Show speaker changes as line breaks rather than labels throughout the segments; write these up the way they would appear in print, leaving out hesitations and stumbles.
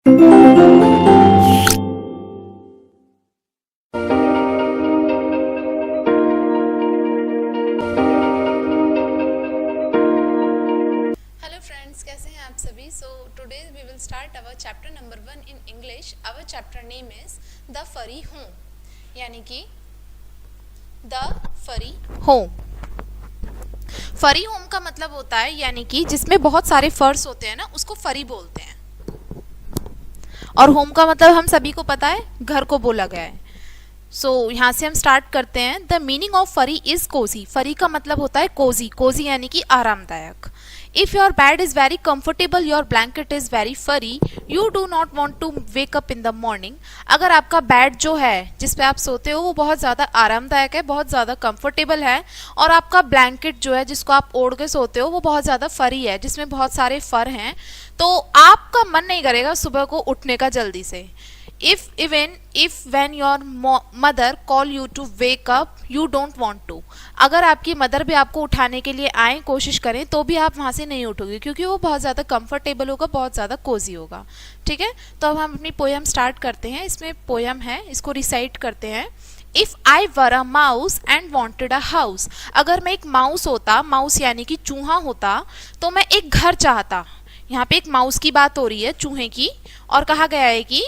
Friends, कैसे हैं आप सभी। So today we will start our chapter number 1 in English. Our chapter name is the furry home, यानी कि द फरी होम। फरी होम का मतलब होता है यानी कि जिसमें बहुत सारे फर्स होते हैं ना, उसको फरी बोलते हैं। और होम का मतलब हम सभी को पता है, घर को बोला गया है। यहाँ से हम स्टार्ट करते हैं। द मीनिंग ऑफ फरी इज कोजी। फरी का मतलब होता है कोजी। कोजी यानी कि आरामदायक। If your bed is very comfortable, your blanket is very furry, you do not want to wake up in the morning. अगर आपका बेड जो है जिस पे आप सोते हो वो बहुत ज़्यादा आरामदायक है, बहुत ज़्यादा कंफर्टेबल है, और आपका ब्लैंकेट जो है जिसको आप ओढ़ के सोते हो वो बहुत ज़्यादा फरी है, जिसमें बहुत सारे फर हैं, तो आपका मन नहीं करेगा सुबह को उठने का जल्दी से। If when your mother call you to wake up, you don't want to. अगर आपकी मदर भी आपको उठाने के लिए आए, कोशिश करें, तो भी आप वहाँ से नहीं उठोगे, क्योंकि वो बहुत ज़्यादा कंफर्टेबल होगा, बहुत ज़्यादा कोजी होगा। ठीक है, तो अब हम अपनी पोयम स्टार्ट करते हैं। इसमें पोयम है, इसको रिसाइट करते हैं। If I were a mouse and wanted a house. अगर मैं एक माउस होता, माउस यानी कि चूहा होता, तो मैं एक घर चाहता। यहाँ पे एक माउस की बात हो रही है, चूहे की, और कहा गया है कि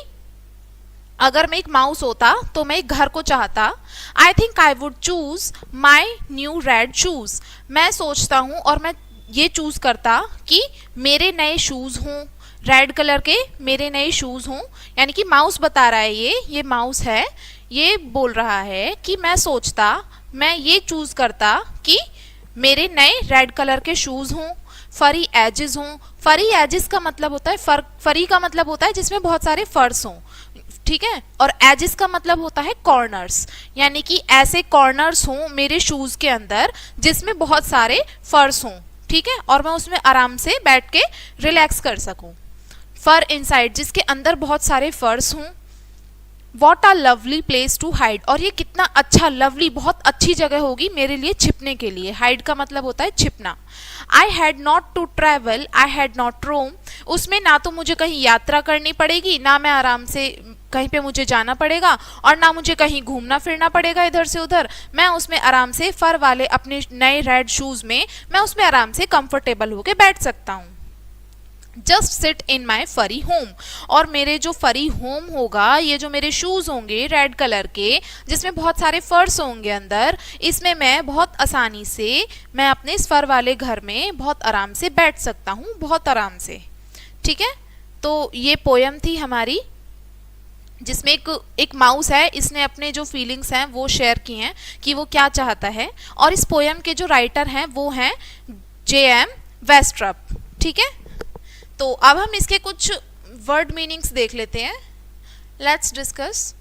अगर मैं एक माउस होता तो मैं एक घर को चाहता। I think I would choose my new red shoes. मैं सोचता हूँ और मैं ये चूज करता कि मेरे नए शूज हों, रेड कलर के मेरे नए शूज हों। यानी कि माउस बता रहा है, ये माउस है, ये बोल रहा है कि मैं सोचता, मैं ये चूज करता कि मेरे नए रेड कलर के शूज हों, फरी एजेस हों। फरी एजेस का मतलब होता है फरी का मतलब होता है जिसमें बहुत सारे फर्स हों। ठीक है, और एजेस का मतलब होता है कॉर्नर्स, यानी कि ऐसे कॉर्नर्स हों मेरे शूज के अंदर जिसमें बहुत सारे फर्स हों। ठीक है, और मैं उसमें आराम से बैठ के रिलैक्स कर सकूं। फर इनसाइड, जिसके अंदर बहुत सारे फर्स हों। What a lovely place to hide, और ये कितना अच्छा, लवली बहुत अच्छी जगह होगी मेरे लिए छिपने के लिए। हाइड का मतलब होता है छिपना। I had not to travel, I had not roam. उसमें ना तो मुझे कहीं यात्रा करनी पड़ेगी, ना मैं आराम से कहीं पे मुझे जाना पड़ेगा, और ना मुझे कहीं घूमना फिरना पड़ेगा इधर से उधर। मैं उसमें आराम से फर वाले अपने नए रेड शूज में मैं उसमें आराम से कंफर्टेबल होके बैठ सकता हूँ। जस्ट सिट इन माई फरी होम, और मेरे जो फरी होम होगा, ये जो मेरे शूज होंगे रेड कलर के जिसमें बहुत सारे फर्स होंगे अंदर, इसमें मैं बहुत आसानी से मैं अपने इस फर वाले घर में बहुत आराम से बैठ सकता हूँ, बहुत आराम से। ठीक है, तो ये पोयम थी हमारी, जिसमें एक माउस है, इसने अपने जो फीलिंग्स हैं वो शेयर की हैं कि वो क्या चाहता है। और इस पोयम के जो राइटर हैं वो हैं J.M. वेस्ट्रप। ठीक है, तो अब हम इसके कुछ वर्ड मीनिंग्स देख लेते हैं। Let's discuss.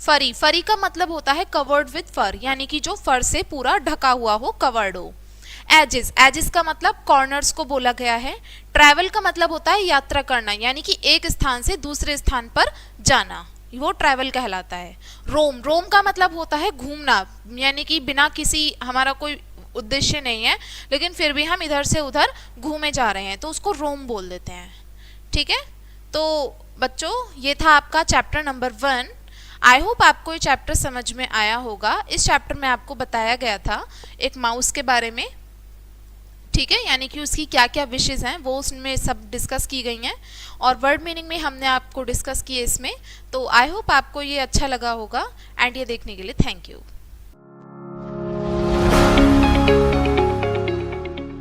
फरी, फरी का मतलब होता है कवर्ड विद फर, यानी कि जो फर से पूरा ढका हुआ हो, कवर्ड हो। एजेस, एजेस का मतलब कॉर्नर्स को बोला गया है। ट्रैवल का मतलब होता है यात्रा करना, यानी कि एक स्थान से दूसरे स्थान पर जाना, वो ट्रैवल कहलाता है। रोम, रोम का मतलब होता है घूमना, यानी कि बिना किसी, हमारा कोई उद्देश्य नहीं है लेकिन फिर भी हम इधर से उधर घूमे जा रहे हैं, तो उसको रोम बोल देते हैं। ठीक है, तो बच्चों ये था आपका चैप्टर नंबर 1। आई होप आपको ये चैप्टर समझ में आया होगा। इस चैप्टर में आपको बताया गया था एक माउस के बारे में। ठीक है, यानी कि उसकी क्या क्या विशेज़ हैं वो उसमें सब डिस्कस की गई हैं, और वर्ड मीनिंग में हमने आपको डिस्कस किए इसमें। तो आई होप आपको ये अच्छा लगा होगा, एंड ये देखने के लिए थैंक यू।